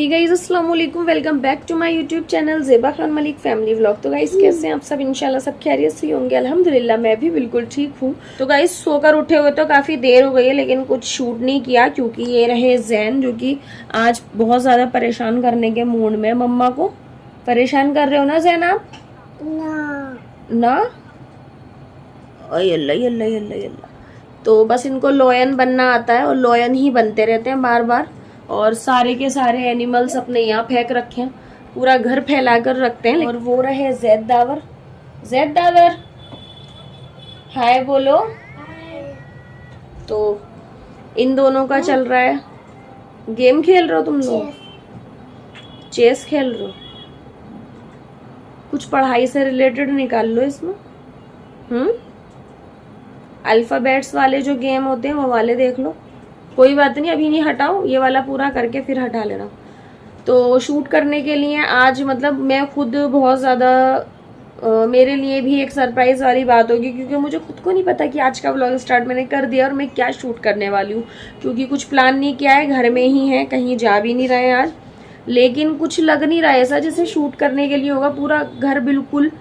ही guys अस्सलाम वालेकुम, welcome back to my YouTube channel Zeba Khan Malik family vlog. तो गाइस कैसे हैं आप सब? इंशाल्लाह सब खैरियत से होंगे। अल्हम्दुलिल्लाह मैं भी बिल्कुल ठीक हूँ। तो गाइस सोकर उठे हुए तो काफ़ी देर हो गई है, लेकिन कुछ शूट नहीं किया क्योंकि ये रहे जैन जो कि आज बहुत ज़्यादा परेशान करने के मूड में। मम्मा को परेशान कर रहे हो ना जैन आप? ना अल्लाह अल्लाह अल्लाह अल्लाह। तो बस इनको लॉयन बनना आता है और लॉयन ही बनते रहते हैं बार बार। और सारे के सारे एनिमल्स अपने यहाँ फेंक रखे हैं, पूरा घर फैला कर रखते हैं। और वो रहे जैद दावर। जैद दावर हाय बोलो। तो इन दोनों का चल रहा है, गेम खेल रहे हो तुम लोग? चेस खेल रहे हो? कुछ पढ़ाई से रिलेटेड निकाल लो इसमें। अल्फाबेट्स वाले जो गेम होते हैं वो वाले देख लो। कोई बात नहीं, अभी नहीं हटाओ, ये वाला पूरा करके फिर हटा लेना। तो शूट करने के लिए आज मतलब मैं खुद बहुत ज़्यादा मेरे लिए भी एक सरप्राइज वाली बात होगी, क्योंकि मुझे खुद को नहीं पता कि आज का व्लॉग स्टार्ट मैंने कर दिया और मैं क्या शूट करने वाली हूँ। क्योंकि कुछ प्लान नहीं किया है, घर में ही है, कहीं जा भी नहीं रहे आज। लेकिन कुछ लग नहीं रहा है ऐसा जैसे शूट करने के लिए होगा। पूरा घर बिल्कुल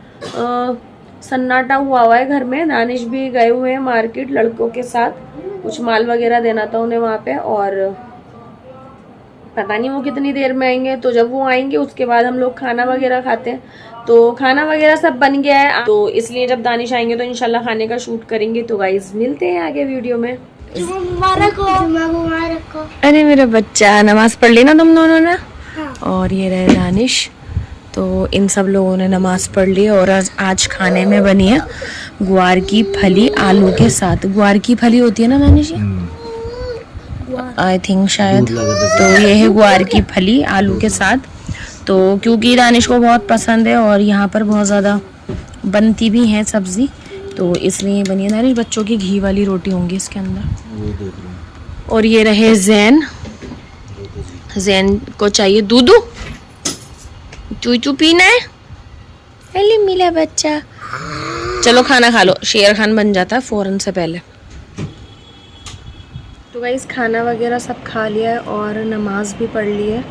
सन्नाटा हुआ है घर में। दानिश भी गए हुए हैं मार्केट लड़कों के साथ, कुछ माल वगैरह देना था उन्हें वहाँ पे, और पता नहीं वो कितनी देर में आएंगे। तो जब वो आएंगे उसके बाद हम लोग खाना वगैरह खाते हैं। तो खाना वगैरह सब बन गया है, तो इसलिए जब दानिश आएंगे तो इंशाल्लाह खाने का शूट करेंगे। तो गाइस मिलते हैं आगे वीडियो में। अरे मेरा बच्चा, नमाज पढ़ ली ना तुम दोनों ने? और ये रहे दानिश। तो इन सब लोगों ने नमाज पढ़ ली और आज खाने में बनी है ग्वार की फली आलू के साथ। ग्वार की फली होती है ना दानिश? आई थिंक शायद। तो ये है ग्वार की फली आलू के साथ। तो क्योंकि दानिश को बहुत पसंद है और यहाँ पर बहुत ज़्यादा बनती भी है सब्जी, तो इसलिए बनी है। दानिश बच्चों की घी वाली रोटी होंगी इसके अंदर। और ये रहे जैन। जैन को चाहिए दूध, चूचू पीना है। अली मिला बच्चा, चलो खाना खा लो, शेर खान बन जाता है फौरन से पहले। तो गाइस खाना वगैरह सब खा लिया है और नमाज भी पढ़ ली है।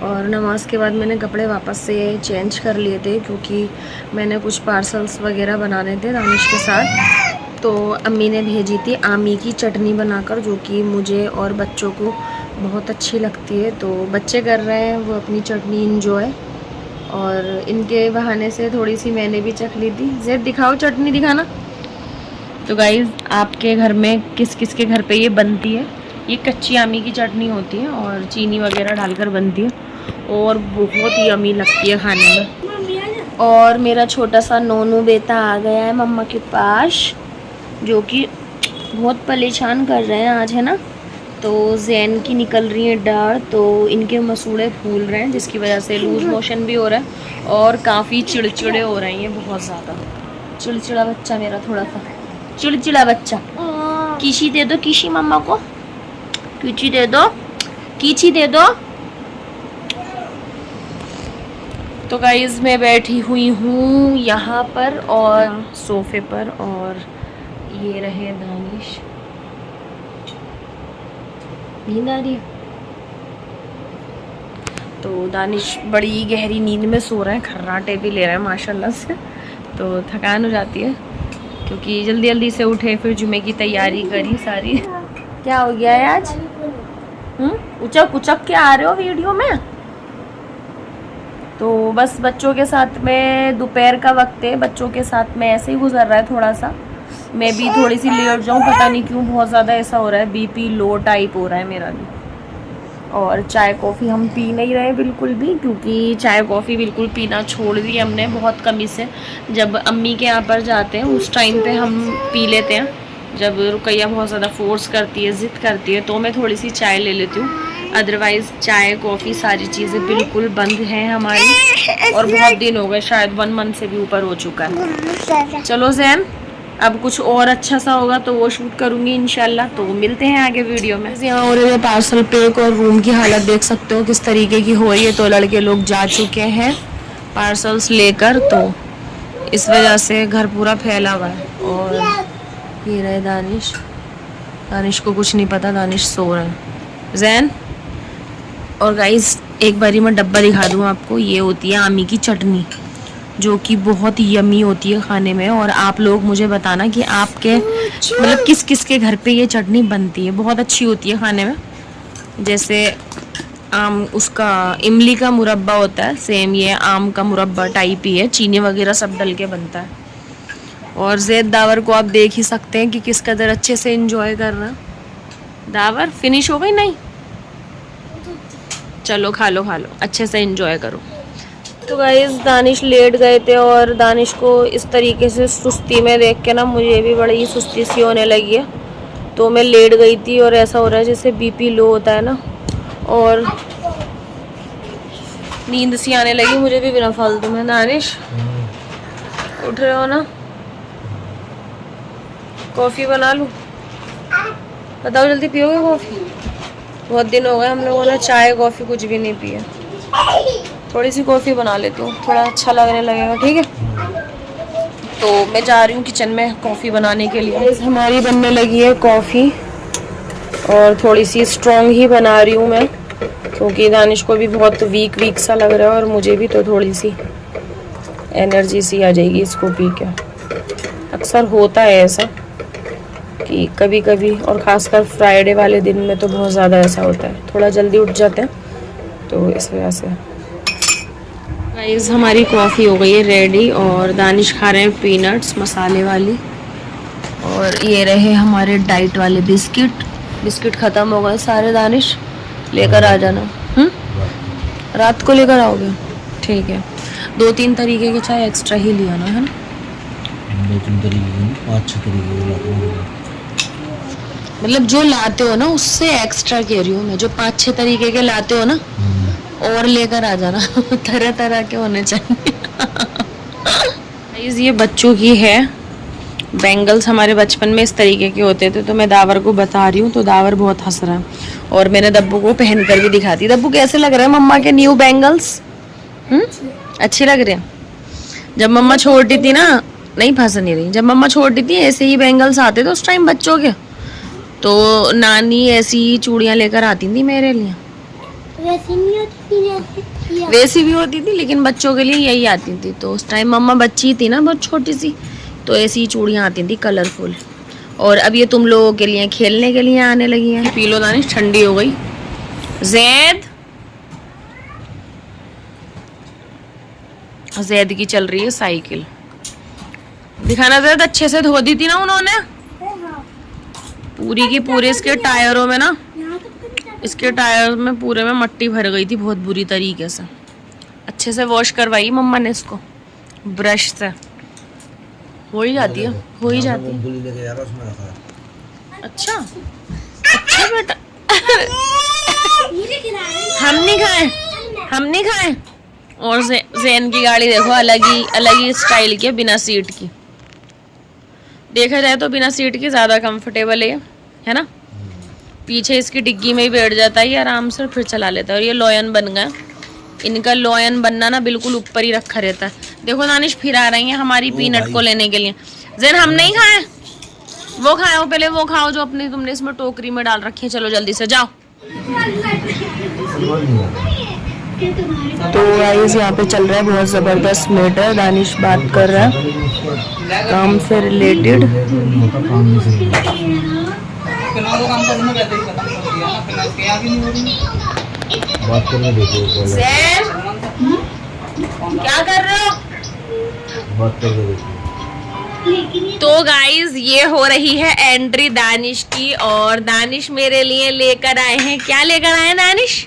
और नमाज के बाद मैंने कपड़े वापस से चेंज कर लिए थे, क्योंकि मैंने कुछ पार्सल्स वगैरह बनाने थे दानिश के साथ। तो अम्मी ने भेजी थी आमी की चटनी बनाकर, जो कि मुझे और बच्चों को बहुत अच्छी लगती है। तो बच्चे कर रहे हैं वो अपनी चटनी इंजॉय, और इनके बहाने से थोड़ी सी मैंने भी चख ली थी। ज़ेब दिखाओ, चटनी दिखाना। तो गाइज़ आपके घर में किस किस के घर पे ये बनती है? ये कच्ची आमी की चटनी होती है और चीनी वगैरह डालकर बनती है और बहुत ही यम्मी लगती है खाने में। और मेरा छोटा सा नोनू बेटा आ गया है मम्मा के पास, जो कि बहुत परेशान कर रहे हैं आज, है ना? तो जैन की निकल रही है डाढ़, तो इनके मसूड़े फूल रहे हैं, जिसकी वजह से लूज मोशन भी हो रहा है और काफ़ी चिड़चिड़े हो रहे हैं ये बहुत ज़्यादा। चिड़चिड़ा बच्चा मेरा, थोड़ा सा चिड़चिड़ा बच्चा। कीची दे दो, कीची मम्मा को, कीची दे दो, कीची दे दो। तो गाइस मैं बैठी हुई हूँ यहाँ पर और सोफे पर, और ये रहे दानिश। नींद आ रही है? तो दानिश बड़ी गहरी नींद में सो रहा है, खर्राटे भी ले रहा है माशाल्लाह से। तो थकान हो जाती है क्योंकि जल्दी जल्दी से उठे, फिर जुमे की तैयारी करी सारी। क्या हो गया है आज? उचक उचक के आ रहे हो वीडियो में? तो बस बच्चों के साथ में दोपहर का वक्त है, बच्चों के साथ में ऐसे ही गुजर रहा है थोड़ा सा। मैं भी थोड़ी सी लेट जाऊँ, पता नहीं क्यों बहुत ज़्यादा ऐसा हो रहा है, बीपी लो टाइप हो रहा है मेरा भी। और चाय कॉफ़ी हम पी नहीं रहे बिल्कुल भी, क्योंकि चाय कॉफ़ी बिल्कुल पीना छोड़ दी हमने बहुत कमी से। जब अम्मी के यहाँ पर जाते हैं उस टाइम पे हम पी लेते हैं, जब रुकैया बहुत ज़्यादा फोर्स करती है, ज़िद करती है, तो मैं थोड़ी सी चाय ले लेती हूँ। अदरवाइज़ चाय कॉफ़ी सारी चीज़ें बिल्कुल बंद हैं हमारी, और बहुत दिन हो गए, शायद 1 मंथ से भी ऊपर हो चुका है। चलो जैन, अब कुछ और अच्छा सा होगा तो वो शूट करूँगी इंशाल्लाह। तो मिलते हैं आगे वीडियो में। यहाँ हो रही है पार्सल पैक, और रूम की हालत देख सकते हो किस तरीके की हो रही है। तो लड़के लोग जा चुके हैं पार्सल्स लेकर, तो इस वजह से घर पूरा फैला हुआ है। और ये रहे दानिश। दानिश को कुछ नहीं पता, दानिश सो रहा है। जैन और गाइस एक बारी मैं डब्बा दिखा दूँ आपको, ये होती है आमी की चटनी, जो कि बहुत यमी होती है खाने में। और आप लोग मुझे बताना कि आपके मतलब किस किस के घर पे ये चटनी बनती है, बहुत अच्छी होती है खाने में। जैसे आम, उसका इमली का मुरब्बा होता है, सेम ये आम का मुरब्बा टाइप ही है, चीनी वगैरह सब डल के बनता है। और जैद दावर को आप देख ही सकते हैं कि किस कदर अच्छे से एंजॉय कर रहा है। दावर फिनिश हो गई? नहीं, चलो खा लो खा लो, अच्छे से एंजॉय करो। तो गाइस दानिश लेट गए थे और दानिश को इस तरीके से सुस्ती में देख के ना मुझे भी बड़ी सुस्ती सी होने लगी है। तो मैं लेट गई थी और ऐसा हो रहा है जैसे बीपी लो होता है ना, और नींद सी आने लगी मुझे भी बिना फालतू में। दानिश उठ रहे हो ना? कॉफ़ी बना लूँ? बताओ जल्दी, पियोगे कॉफ़ी? बहुत दिन हो गए हम लोगों ने चाय कॉफ़ी कुछ भी नहीं पिया। थोड़ी सी कॉफ़ी बना लेती हूँ, थोड़ा अच्छा लगने लगेगा, ठीक है? तो मैं जा रही हूँ किचन में कॉफ़ी बनाने के लिए। हमारी बनने लगी है कॉफ़ी और थोड़ी सी स्ट्रॉन्ग ही बना रही हूँ मैं, क्योंकि दानिश को भी बहुत वीक वीक सा लग रहा है और मुझे भी, तो थोड़ी सी एनर्जी सी आ जाएगी इसको पी के। अक्सर होता है ऐसा कि कभी कभी, और ख़ासकर फ्राइडे वाले दिन में तो बहुत ज़्यादा ऐसा होता है, थोड़ा जल्दी उठ जाते हैं तो इस वजह से। गाइस हमारी कॉफ़ी हो गई है रेडी और दानिश खा रहे हैं पीनट्स मसाले वाली। और ये रहे हमारे डाइट वाले बिस्किट। बिस्किट ख़त्म हो गए सारे, दानिश लेकर आ जाना। रात को लेकर आओगे? ठीक है। 2-3 तरीके के चाय एक्स्ट्रा ही लिया ना, है ना? 2-3 तरीके, 5-6 तरीके, मतलब जो लाते हो ना उससे एक्स्ट्रा कह रही हूँ मैं, जो 5-6 तरीके के लाते हो ना और लेकर आ जाना। तरह तरह के होने चाहिए। ये बच्चों की है बैंगल्स, हमारे बचपन में इस तरीके के होते थे, तो मैं दावर को बता रही हूँ तो दावर बहुत हंस रहा है। और मैंने दब्बू को पहन कर भी दिखाती। दब्बू कैसे लग रहे हैं मम्मा के न्यू बैंगल्स? अच्छे लग रहे हैं? जब मम्मा छोटी थी ना, नहीं फंस नहीं रही, जब मम्मा छोटी थी ऐसे ही बैंगल्स आते थे उस टाइम बच्चों के, तो नानी ऐसी चूड़ियाँ लेकर आती थी मेरे लिए। वैसी भी होती थी लेकिन बच्चों के लिए यही आती थी। तो उस टाइम मम्मा बच्ची थी ना, बहुत छोटी सी, तो ऐसी ही चूड़ियाँ आती थी कलरफुल। और अब ये तुम लोगों के लिए खेलने के लिए आने लगी हैं। पी लो दानिश, ठंडी हो गई। जैद की चल रही है साइकिल। दिखाना जैद, अच्छे से धो दी थी ना उन्होंने पूरी की पूरी। इसके टायरों में ना, इसके टायर में पूरे में मट्टी भर गई थी बहुत बुरी तरीके से। अच्छे से वॉश करवाई मम्मा ने इसको ब्रश से। हो ही जाती है, हो ही जाती है। अच्छा अच्छा बेटा। हम नहीं खाए, हम नहीं खाए। और जैन की गाड़ी देखो, अलग ही स्टाइल की है, बिना सीट की। देखा जाए तो बिना सीट की ज़्यादा कंफर्टेबल है ना? पीछे इसकी डिग्गी में ही बैठ जाता है ये आराम से, फिर चला लेता है। और ये लॉयन बन गया, इनका लॉयन बनना ना बिल्कुल ऊपर ही रखा रहता है। देखो दानिश फिर आ रही है हमारी पीनट को लेने के लिए। जैन हम नहीं खाए, वो खाओ पहले, वो खाओ जो अपनी तुमने इसमें टोकरी में डाल रखी है। चलो जल्दी से जाओ। तो गाइस यहाँ पे चल रहा है बहुत ज़बरदस्त मैटर। दानिश बात कर रहा है काम से रिलेटेड। क्या कर रहे हो? तो गाइस ये हो रही है एंट्री दानिश की, और दानिश मेरे लिए लेकर आए हैं, क्या लेकर आए हैं दानिश?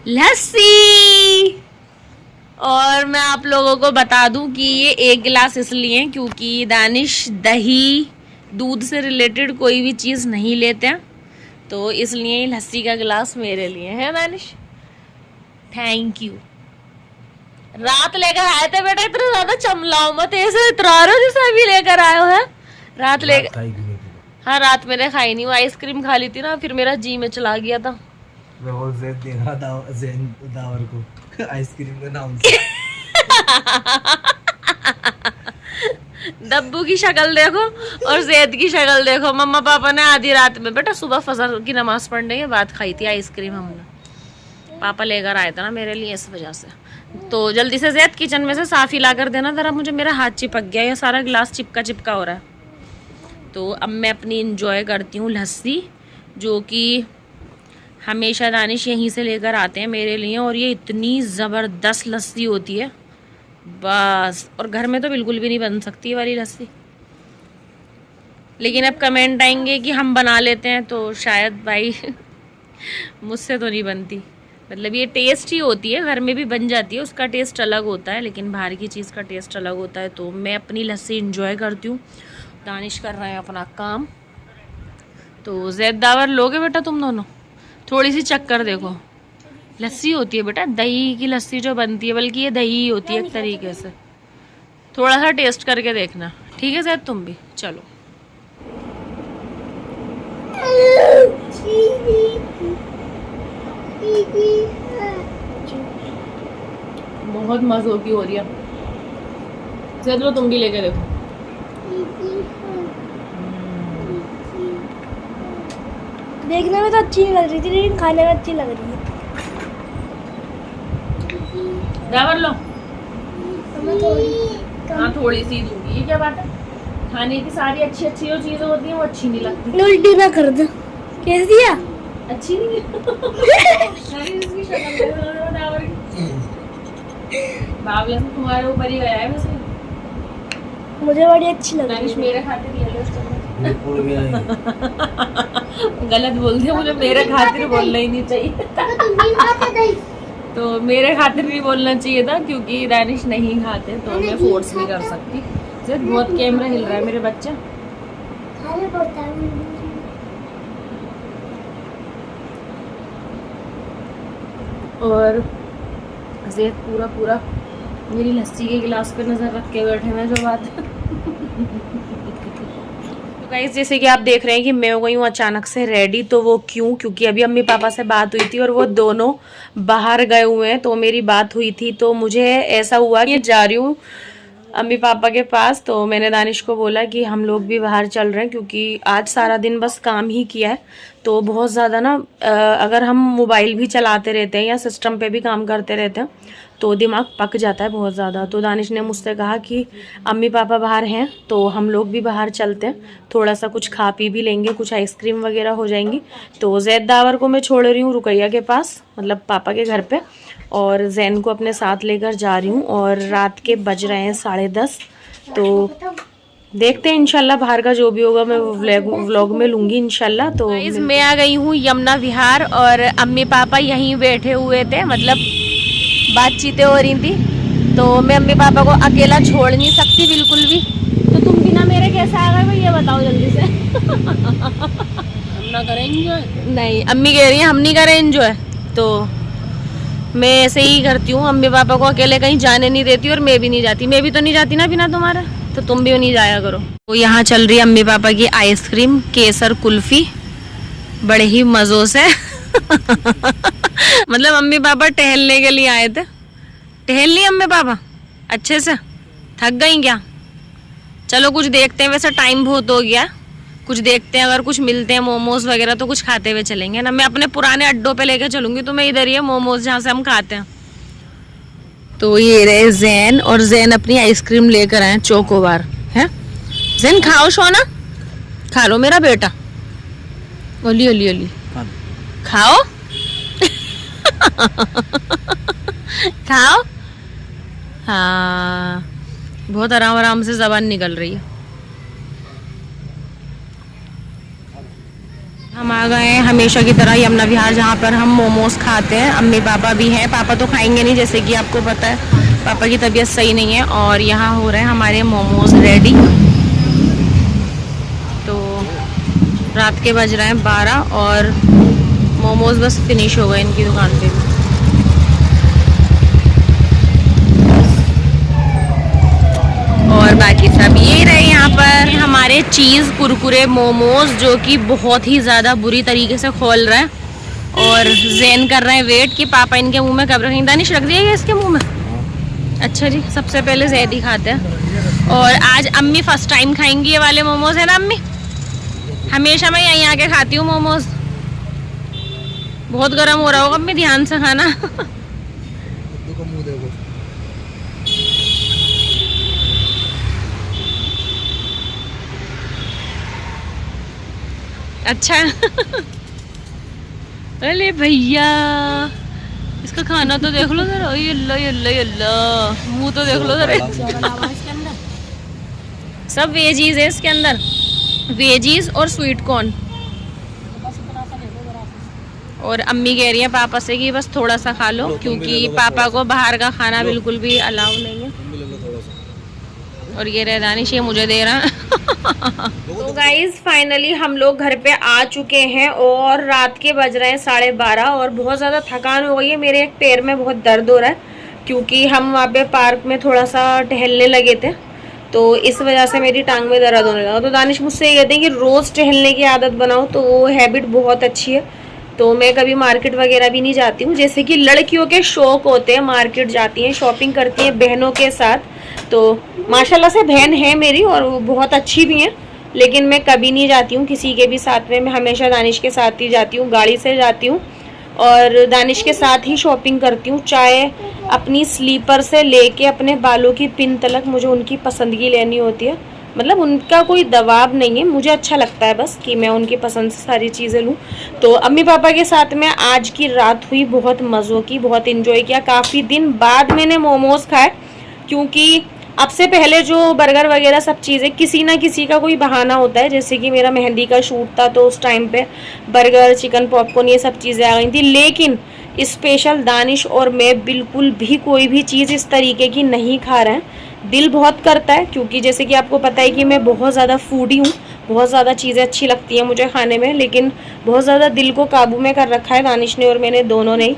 लस्सी। और मैं आप लोगों को बता दूं कि ये 1 गिलास इसलिए क्योंकि दानिश दही दूध से रिलेटेड कोई भी चीज़ नहीं लेते हैं, तो इसलिए लस्सी का गिलास मेरे लिए है दानिश। Thank you. रात लेकर आए थे बेटा, इतना ज़्यादा चमलाओ मत, ऐसे इतरा रहे हो जैसे अभी लेकर आए हो। है रात लेकर, हाँ रात मैंने खाई नहीं, वो आइसक्रीम खा ली थी ना, फिर मेरा जी में चला गया था। देखा दावर को आइसक्रीम के नाम से। डब्बू की शक्ल देखो और जैद की शक्ल देखो। मम्मा पापा ने आधी रात में बेटा, सुबह फजर की नमाज पढ़ने के बाद खाई थी आइसक्रीम हमने। पापा लेकर आए थे ना मेरे लिए, इस वजह से। तो जल्दी से ज़ैद किचन में से साफ़ी ला कर देना ज़रा, मुझे मेरा हाथ चिपक गया, ये सारा गिलास चिपका चिपका हो रहा है। तो अब मैं अपनी इंजॉय करती हूँ लस्सी, जो कि हमेशा दानिश यहीं से लेकर आते हैं मेरे लिए, और ये इतनी ज़बरदस्त लस्सी होती है बस। और घर में तो बिल्कुल भी नहीं बन सकती ये वाली लस्सी, लेकिन अब कमेंट आएंगे कि हम बना लेते हैं, तो शायद भाई मुझसे तो नहीं बनती। मतलब ये टेस्ट ही होती है, घर में भी बन जाती है, उसका टेस्ट अलग होता है, लेकिन बाहर की चीज़ का टेस्ट अलग होता है। तो मैं अपनी लस्सी इंजॉय करती हूँ, दानिश कर रहे हैं अपना काम। तो ज़ैद दावर लोगे बेटा तुम दोनों? थोड़ी सी चक्कर देखो, लस्सी होती है बेटा, दही की लस्सी जो बनती है, बल्कि ये दही ही होती है एक तरीके से। थोड़ा सा टेस्ट करके देखना, ठीक है ज़ैद? तुम भी चलो। बहुत मज़ो की हो रही है ज़ैद, लो तुम भी लेके देखो। देखने में तो अच्छी नहीं लग रही थी, लेकिन खाने में अच्छी लग रही है। दावर लो। थोड़ी हाँ थोड़ी सी दूंगी, ये क्या बात है? खाने की सारी अच्छी अच्छी जो चीजें होती हैं वो अच्छी नहीं लगती। उल्टी ना कर दो। कैसी है? अच्छी नहीं है। इसकी शक्ल दावर की बावला से तुम्हारे ऊपर ही गया है वैसे। मुझे बड़ी अच्छी लग रही है। मेरे खातिर ले लो इस चम्मच। उड़ गया ये। गलत बोलते हैं, मुझे मेरे खातिर बोलना ही नहीं चाहिए। तो मेरे खातिर भी बोलना चाहिए था, क्योंकि दानिश नहीं खाते तो मैं फोर्स नहीं कर सकती। ज़ैद बहुत कैमरा हिल रहा है मेरे बच्चा। और ज़ैद पूरा पूरा मेरी लस्सी के गिलास पे नज़र रख के बैठे हैं, जो बात है। तो गाइस जैसे कि आप देख रहे हैं कि मैं हो गई हूँ अचानक से रेडी। तो वो क्यों? क्योंकि अभी अम्मी पापा से बात हुई थी और वो दोनों बाहर गए हुए हैं, तो मेरी बात हुई थी। तो मुझे ऐसा हुआ कि जा रही हूँ अम्मी पापा के पास। तो मैंने दानिश को बोला कि हम लोग भी बाहर चल रहे हैं, क्योंकि आज सारा दिन बस काम ही किया है, तो बहुत ज़्यादा ना अगर हम मोबाइल भी चलाते रहते हैं या सिस्टम पे भी काम करते रहते हैं तो दिमाग पक जाता है बहुत ज़्यादा। तो दानिश ने मुझसे कहा कि अम्मी पापा बाहर हैं तो हम लोग भी बाहर चलते हैं, थोड़ा सा कुछ खा पी भी लेंगे, कुछ आइसक्रीम वगैरह हो जाएंगी। तो ज़ैद दावर को मैं छोड़ रही हूँ रुकैया के पास, मतलब पापा के घर पे, और जैन को अपने साथ लेकर जा रही हूँ। और रात के बज रहे हैं 10:30। तो देखते हैं इंशाल्लाह, बाहर का जो भी होगा मैं व्लॉग में लूँगी इंशाल्लाह। तो मैं आ गई हूँ यमुना विहार, और अम्मी पापा यहीं बैठे हुए थे, मतलब बातचीतें हो रही थी। तो मैं अम्मी पापा को अकेला छोड़ नहीं सकती बिल्कुल भी। तो तुम बिना मेरे कैसे आ गए भाई, ये बताओ जल्दी से। हम ना करें एंजॉय? नहीं, अम्मी कह रही है हम नहीं करें एंजॉय, तो मैं ऐसे ही करती हूँ, अम्मी पापा को अकेले कहीं जाने नहीं देती, और मैं भी नहीं जाती। मैं भी तो नहीं जाती ना बिना तुम्हारे, तो तुम भी नहीं जाया करो। तो यहाँ चल रही है अम्मी पापा की आइसक्रीम केसर कुल्फी, बड़े ही मज़ों से। मतलब अम्मी पापा टहलने के लिए आए थे। टहल ली अम्मी पापा अच्छे से? थक गई क्या? चलो कुछ देखते हैं, वैसे टाइम बहुत हो गया, कुछ देखते हैं, अगर कुछ मिलते हैं मोमोज वगैरह तो कुछ खाते हुए चलेंगे ना। मैं अपने पुराने अड्डों पे लेके चलूंगी तुम्हें, इधर ही है मोमोज जहाँ से हम खाते हैं। तो ये रहे जैन, और जैन अपनी आइसक्रीम लेकर आए चोकोबार है। जैन खाओ सोना, खा लो मेरा बेटा, ओली ओली ओली खाओ। खाओ, हाँ बहुत आराम आराम से जबान निकल रही है। हम आ गए हैं हमेशा की तरह यमुना विहार, जहाँ पर हम मोमोज खाते हैं। अम्मी पापा भी हैं, पापा तो खाएंगे नहीं जैसे कि आपको पता है, पापा की तबीयत सही नहीं है। और यहाँ हो रहे हैं हमारे मोमोज रेडी। तो रात के बज रहे हैं 12 और मोमोज बस फिनिश हो गए इनकी दुकान पे भी। और बाकी सब ये रहे यहाँ पर हमारे चीज़ कुरकुरे मोमोज, जो कि बहुत ही ज़्यादा बुरी तरीके से खोल रहे हैं। और जैन कर रहे हैं वेट कि पापा इनके मुंह में कब रखेंगे। दानिश रख दिएगा इसके मुंह में? अच्छा जी, सबसे पहले जैद ही खाते हैं। और आज अम्मी फर्स्ट टाइम खाएंगी ये वाले मोमोज, है ना अम्मी? हमेशा मैं यहीं आके खाती हूँ मोमोज, बहुत गर्म हो रहा होगा, अम्मी ध्यान से खाना। कद्दू का मुंह देखो। अच्छा। अरे भैया, इसका खाना तो देख लो जरा। यल्ला यल्ला यल्ला, मुंह तो देख लो जरा। सब वेजीज है इसके अंदर, वेजीज और स्वीट कॉर्न। और अम्मी कह रही है पापा से कि बस थोड़ा सा खा लो, क्योंकि पापा को बाहर का खाना बिल्कुल भी अलाउ नहीं है। और ये रह दानिश, ये मुझे दे रहा है। तो गाइज फाइनली हम लोग घर पे आ चुके हैं और रात के बज रहे हैं 12:30 और बहुत ज़्यादा थकान हो गई है। मेरे एक पैर में बहुत दर्द हो रहा है, क्योंकि हम वहाँ पे पार्क में थोड़ा सा टहलने लगे थे, तो इस वजह से मेरी टांग में दर्द होने लगा। तो दानिश मुझसे ये कहते हैं कि रोज़ टहलने की आदत बनाओ, तो वो हैबिट बहुत अच्छी है। तो मैं कभी मार्केट वगैरह भी नहीं जाती हूँ, जैसे कि लड़कियों के शौक होते हैं, मार्केट जाती हैं, शॉपिंग करती हैं बहनों के साथ। तो माशाल्लाह से बहन है मेरी और वो बहुत अच्छी भी हैं, लेकिन मैं कभी नहीं जाती हूँ किसी के भी साथ में। मैं हमेशा दानिश के साथ ही जाती हूँ, गाड़ी से जाती हूँ और दानिश के साथ ही शॉपिंग करती हूँ। चाहे अपनी स्लीपर से लेके अपने बालों की पिन तलक मुझे उनकी पसंद की लेनी होती है। मतलब उनका कोई दबाव नहीं है, मुझे अच्छा लगता है बस कि मैं उनकी पसंद से सारी चीज़ें लूँ। तो अम्मी पापा के साथ में आज की रात हुई बहुत मज़ों की, बहुत इन्जॉय किया। काफ़ी दिन बाद मैंने मोमोज़ खाए, क्योंकि अब से पहले जो बर्गर वगैरह सब चीज़ें किसी ना किसी का कोई बहाना होता है। जैसे कि मेरा मेहंदी का शूट था, तो उस टाइम पे बर्गर, चिकन पॉपकॉर्न ये सब चीज़ें आ गई थी। लेकिन स्पेशल दानिश और मैं बिल्कुल भी कोई भी चीज़ इस तरीके की नहीं खा रहे हैं। दिल बहुत करता है, क्योंकि जैसे कि आपको पता है कि मैं बहुत ज़्यादा फूडी हूँ, बहुत ज़्यादा चीज़ें अच्छी लगती हैं मुझे खाने में, लेकिन बहुत ज़्यादा दिल को काबू में कर रखा है दानिश ने और मैंने, दोनों ने।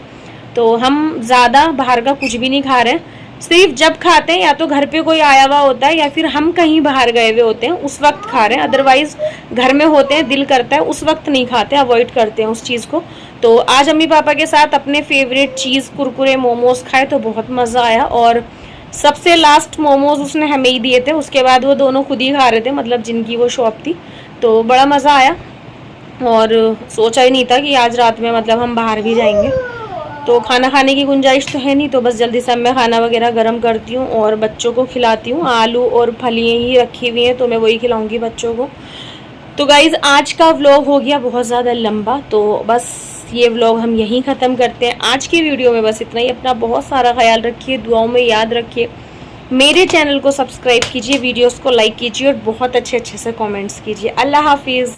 तो हम ज़्यादा बाहर का कुछ भी नहीं खा रहे हैं। सिर्फ जब खाते हैं या तो घर पे कोई आया हुआ होता है या फिर हम कहीं बाहर गए हुए होते हैं, उस वक्त खा रहे हैं। अदरवाइज घर में होते हैं, दिल करता है उस वक्त नहीं खाते, अवॉइड करते हैं उस चीज़ को। तो आज अम्मी पापा के साथ अपने फेवरेट चीज़ कुरकुरे मोमोज खाए, तो बहुत मज़ा आया। और सबसे लास्ट मोमोज उसने हमें ही दिए थे, उसके बाद वो दोनों खुद ही खा रहे थे, मतलब जिनकी वो शॉप थी। तो बड़ा मज़ा आया और सोचा ही नहीं था कि आज रात में मतलब हम बाहर भी जाएंगे। तो खाना खाने की गुंजाइश तो है नहीं, तो बस जल्दी से मैं खाना वगैरह गर्म करती हूँ और बच्चों को खिलाती हूँ। आलू और फलियाँ ही रखी हुई हैं, तो मैं वही खिलाऊंगी बच्चों को। तो गाइज़ आज का व्लॉग हो गया बहुत ज़्यादा लंबा, तो बस ये व्लॉग हम यहीं ख़त्म करते हैं। आज की वीडियो में बस इतना ही। अपना बहुत सारा ख्याल रखिए, दुआओं में याद रखिए। मेरे चैनल को सब्सक्राइब कीजिए, वीडियोज़ को लाइक कीजिए और बहुत अच्छे अच्छे से कॉमेंट्स कीजिए। अल्लाह हाफिज़।